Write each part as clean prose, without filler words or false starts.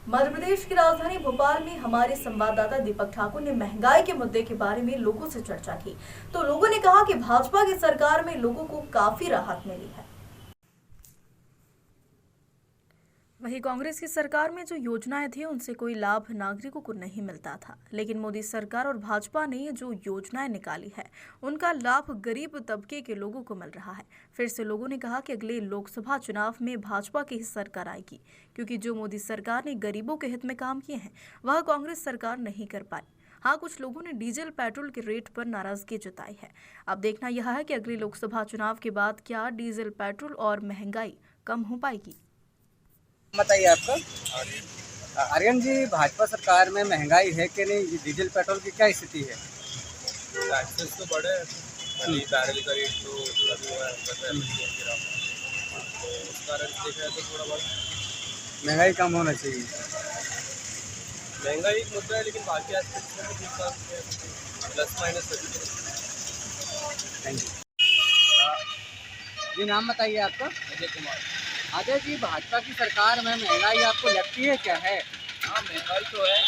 मध्य प्रदेश की राजधानी भोपाल में हमारे संवाददाता दीपक ठाकुर ने महंगाई के मुद्दे के बारे में लोगों से चर्चा की। तो लोगों ने कहा कि भाजपा की सरकार में लोगों को काफी राहत मिली है। वहीं कांग्रेस की सरकार में जो योजनाएं थी उनसे कोई लाभ नागरिकों को नहीं मिलता था, लेकिन मोदी सरकार और भाजपा ने जो योजनाएं निकाली है उनका लाभ गरीब तबके के लोगों को मिल रहा है। फिर से लोगों ने कहा कि अगले लोकसभा चुनाव में भाजपा की ही सरकार आएगी, क्योंकि जो मोदी सरकार ने गरीबों के हित में काम किए हैं वह कांग्रेस सरकार नहीं कर पाई। हाँ, कुछ लोगों ने डीजल पेट्रोल के रेट पर नाराजगी जताई है। अब देखना यह है कि अगले लोकसभा चुनाव के बाद क्या डीजल पेट्रोल और महंगाई कम हो पाएगी। बताइए आपका। आर्यन जी, भाजपा सरकार में महंगाई है कि नहीं? डीजल पेट्रोल की क्या स्थिति है? टैक्सेस तो बढ़े, अभी बैरल का रेट तो अभी हुआ है, तो उस कारण देखा जाए तो थोड़ा बहुत महंगाई कम होना चाहिए। महंगाई एक मुद्दा है, लेकिन बाकी एस्पेक्ट्स में तो ठीक ठाक है, प्लस माइनस सभी। Thank you. जी, नाम बताइए आपका। अजय कुमार। अजय जी, भाजपा की सरकार में महंगाई आपको लगती है क्या है? हाँ, महंगाई तो है,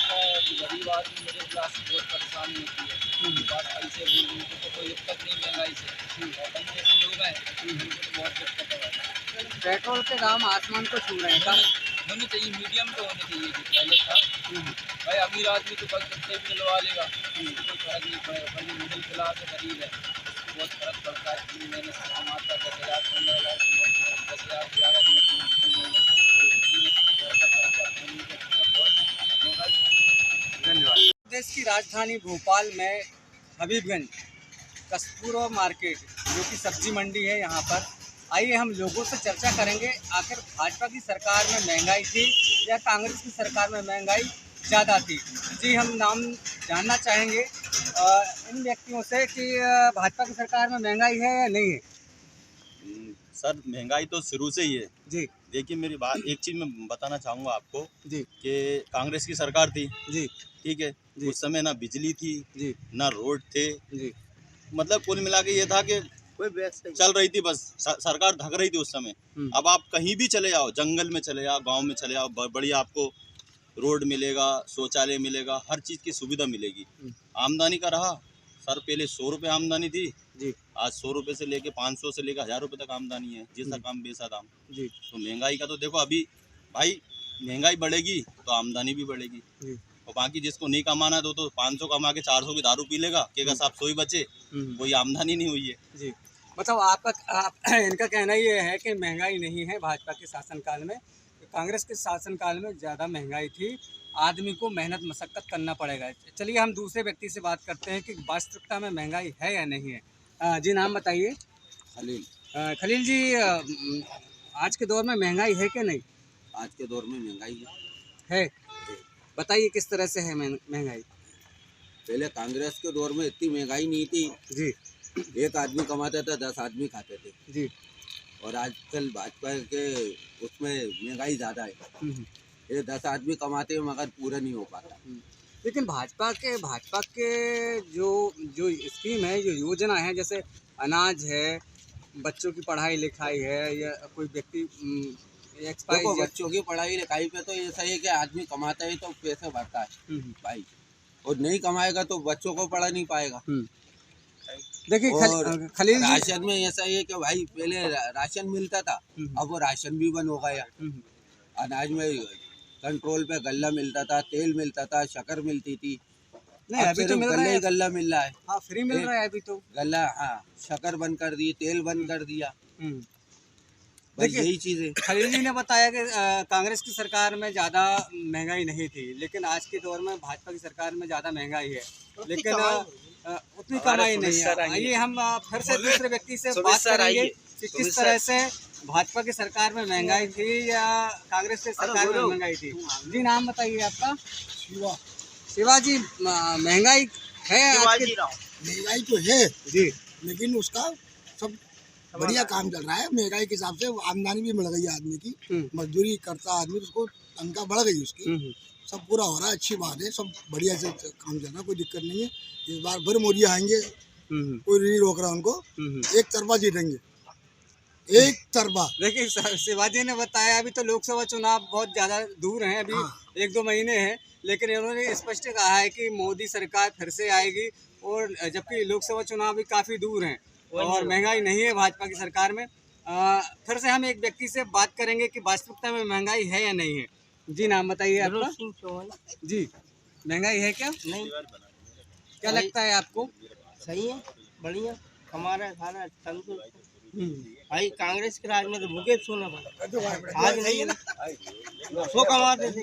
गरीब आदमी मिडिल क्लास बहुत परेशानी होती है। बात पैसे उनको तो कोई दिक्कत नहीं महंगाई से, और हम जैसे लोग हैं उनको तो बहुत दिक्कत है। पेट्रोल के दाम आसमान को छू रहे हैं, कम होनी चाहिए, मीडियम तो होनी चाहिए जो पहले था। भाई अमीर आदमी तो बस कितने भी दिलवा लेगा, उसको कोई फर्क नहीं पड़ेगा। पर जो मिडिल क्लास है, गरीब है, उसको बहुत फर्क पड़ता है। इतनी मेहनत से कमाता है, 10,000 15,000 10,000 से ज़्यादा धन्यवाद। देश की राजधानी भोपाल में हबीबगंज कस्तूरबा मार्केट जो कि सब्जी मंडी है, यहाँ पर आइए हम लोगों से चर्चा करेंगे आखिर भाजपा की सरकार में महंगाई थी या कांग्रेस की सरकार में महंगाई ज़्यादा थी। जी, हम नाम जानना चाहेंगे इन व्यक्तियों से कि भाजपा की सरकार में महंगाई है या नहीं है। सर, महंगाई तो शुरू से ही है जी देखिए। मेरी बात, एक चीज़ मैं बताना चाहूँगा आपको जी कि कांग्रेस की सरकार थी, जी ठीक है। जी। उस समय ना बिजली थी, जी ना रोड थे, जी मतलब कुल मिला के ये था कि चल रही थी, बस सरकार धक रही थी उस समय। अब आप कहीं भी चले जाओ, जंगल में चले जाओ, गांव में चले जाओ, बढ़िया आपको रोड मिलेगा, शौचालय मिलेगा, हर चीज़ की सुविधा मिलेगी। आमदनी का रहा सर, पहले 100 रुपये आमदनी थी जी आज 100 रुपये से लेके 500 से लेकर 1000 रुपये तक आमदनी है। जैसा काम वैसा दाम। जी तो महंगाई का तो देखो, अभी भाई महंगाई बढ़ेगी तो आमदनी भी बढ़ेगी। जी और बाकी जिसको नहीं कमाना तो 500 कमा के 400 की दारू पी लेगा, केगा साहब सोई बचे, कोई आमदनी नहीं हुई है। जी। मतलब इनका कहना ये है कि महंगाई नहीं है भाजपा के शासनकाल में, कांग्रेस के शासनकाल में ज़्यादा महंगाई थी, आदमी को मेहनत मशक्क़त करना पड़ेगा। चलिए हम दूसरे व्यक्ति से बात करते हैं कि वास्तविकता में महंगाई है या नहीं है। जी, नाम बताइए। खलील। खलील जी, आज के दौर में महंगाई है कि नहीं? आज के दौर में महंगाई है। बताइए किस तरह से है महंगाई? पहले कांग्रेस के दौर में इतनी महंगाई नहीं थी जी एक आदमी कमाता था 10 आदमी खाते थे। जी। और आजकल भाजपा के उसमें महंगाई ज़्यादा है। ये 10 आदमी कमाते हैं मगर पूरा नहीं हो पाता। लेकिन भाजपा के जो जो स्कीम है, जो योजना है, जैसे अनाज है, बच्चों की पढ़ाई लिखाई है, या कोई व्यक्ति देखो, बच्चों की पढ़ाई लिखाई पे तो ऐसा है कि आदमी कमाता है तो पैसे भरता है भाई, और नहीं कमाएगा तो बच्चों को पढ़ा नहीं पाएगा। देखिए खलील जी, राशन में ऐसा है कि भाई पहले राशन मिलता था, अब वो राशन भी बंद हो गया। अनाज में कंट्रोल पे गल्ला मिलता था, तेल मिलता था, शक्कर मिलती थी। नहीं, अभी तो मिल रहा है, गल्ला मिल रहा है। हाँ, फ्री मिल रहा है अभी तो गल्ला। हाँ, शक्कर बंद कर दी, तेल बंद कर दिया। बस यही चीज़ है। खलील जी ने बताया कि कांग्रेस की सरकार में ज़्यादा महंगाई नहीं थी, लेकिन आज के दौर में भाजपा की सरकार में ज़्यादा महंगाई है, लेकिन उतनी कमाई नहीं है। आइए हम फिर से दूसरे व्यक्ति से बात करेंगे कि किस तरह से भाजपा की सरकार में महंगाई थी या कांग्रेस की सरकार में महंगाई थी। जी, नाम बताइए आपका। शिवा जी, महंगाई है आज की? महंगाई तो है जी, लेकिन उसका सब बढ़िया काम चल रहा है। महंगाई के हिसाब से आमदनी भी बढ़ गई है आदमी की, मजदूरी करता आदमी तो उसको तनख्वाह बढ़ गई उसकी, सब पूरा हो रहा है। अच्छी बात है, सब बढ़िया से काम चल रहा है, कोई दिक्कत नहीं है। इस बार फिर मोदी आएंगे, कोई नहीं रोक रहा उनको, एक तरफा जीतेंगे। एक तरफा। देखिए शिवाजी ने बताया अभी तो लोकसभा चुनाव बहुत ज़्यादा दूर हैं, अभी 1-2 महीने हैं, लेकिन इन्होंने स्पष्ट कहा है कि मोदी सरकार फिर से आएगी, और जबकि लोकसभा चुनाव भी काफ़ी दूर हैं और महंगाई नहीं है भाजपा की सरकार में। फिर से हम एक व्यक्ति से बात करेंगे कि वास्तविकता में महंगाई है या नहीं है। जी नाम बताइए आपका। जी, महंगाई है क्या? नहीं, क्या लगता है आपको? सही है, बढ़िया कमा रहा है, खा रहा है, तंदुरुस्त। भाई कांग्रेस के राज में तो भूखे सोना पड़ा, आज नहीं है ना। 100 कमाते थे,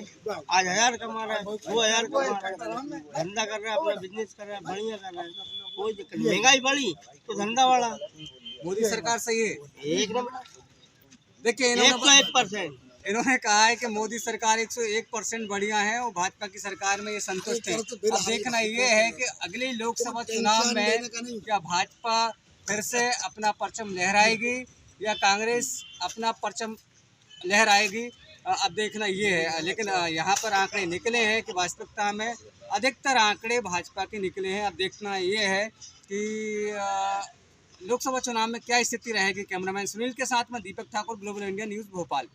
आज 1000 कमा रहा है, 2000 कमा रहा है, धंधा कर रहा है, अपना बिजनेस कर रहा है, बढ़िया कर रहा है, कोई दिक्कत नहीं। महंगाई बढ़ी तो धंधा बढ़ा। मोदी सरकार सही है, एक नंबर। देखिए 101%। इन्होंने कहा है कि मोदी सरकार 101% बढ़िया है और भाजपा की सरकार में ये संतुष्ट है। अब देखना ये है कि अगले लोकसभा चुनाव में क्या भाजपा फिर से अपना परचम लहराएगी या कांग्रेस अपना परचम लहराएगी, अब देखना ये है। लेकिन यहाँ पर आंकड़े निकले हैं कि वास्तविकता में अधिकतर आंकड़े भाजपा के निकले हैं। अब देखना ये है कि लोकसभा चुनाव में क्या स्थिति रहेगी। कैमरामैन सुनील के साथ में Deepak Thakur, global India news, Bhopal.